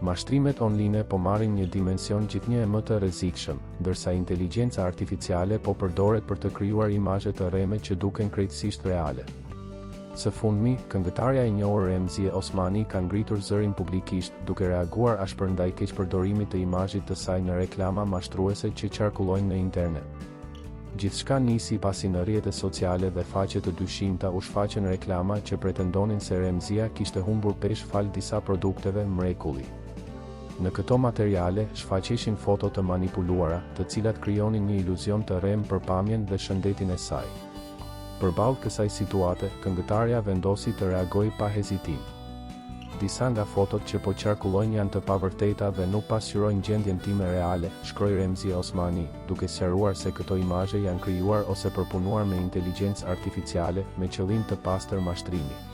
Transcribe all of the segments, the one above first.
Mashtrimet online po marrin një dimension gjithnjë më të rrezikshëm, ndërsa inteligjenca artificiale po përdoret për të krijuar imazhe të rreme që duken krejtësisht reale. Së fundmi, këngëtarja e njohur Remzie Osmani ka ngritur zërin publikisht, duke reaguar ashpër ndaj keqpërdorimit të imazhit të saj në reklama mashtruese që qarkullojnë në internet. Gjithçka nisi pasi në rrjetet sociale dhe faqe të dyshimta u shfaqën reklama që pretendonin se Remzia kishte humbur peshë fal disa produkteve mrekulli. Në këto materiale shfaqeshin foto të manipuluara, të cilat krijonin një iluzion të rrem për pamjen dhe shëndetin e saj. Përballë kësaj situate, këngëtarja vendosi të reagojë pa hezitim. Disa nga fotot që po qarkullojnë janë të pavërteta dhe nuk pasqyrojnë gjendjen time reale, shkroi Remzie Osmani, duke sqaruar se këto imazhe janë krijuar ose përpunuar me inteligjencë artificiale me qëllim të pastër mashtrimi.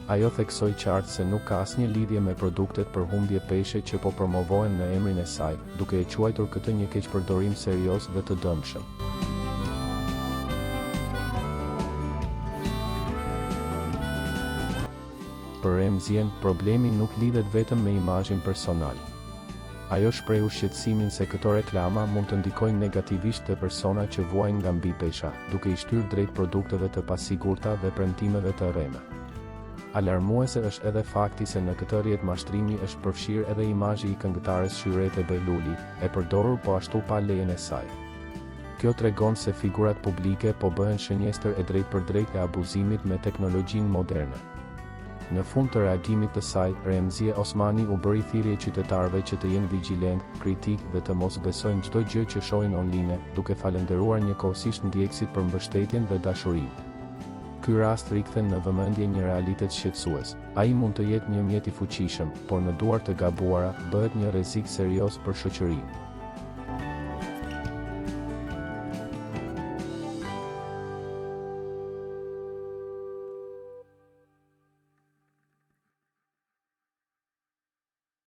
Ajo theksoi qartë se nuk ka asnjë lidhje me produktet për humbje peshe që po promovohen në emrin e saj, duke e quajtur këtë një keqpërdorim serioz dhe të dëmshëm. Për Remzien, problemi nuk lidhet vetëm me imazhin personal. Ajo shprehu shqetësimin se këto reklama mund të ndikojnë negativisht te persona që vuajnë nga mbi pesha, duke i shtyrë drejt produkteve të pasigurta dhe premtimeve të rreme. Alarmuese është edhe fakti se në këtë rrjet mashtrimi është përfshirë edhe imazhi i këngëtares Shyrete Beluli, e përdorur po ashtu pa lejen e saj. Kjo tregon se figurat publike po bëhen shënjestër e drejtpërdrejtë e abuzimit me teknologjinë moderne. Në fund të reagimit të saj, Remzie Osmani u bëri thirrje qytetarëve që të jenë vigjilent, kritik dhe të mos besojnë çdo gjë që shohin online, duke falendëruar njëkohësisht ndjekësit për mbështetjen dhe dashurinë. Ky rast rikthen në vëmendje një realitet shqetësues. Ai mund të jetë një mjet i fuqishëm, por në duar të gabuara bëhet një rrezik serioz për shoqërinë.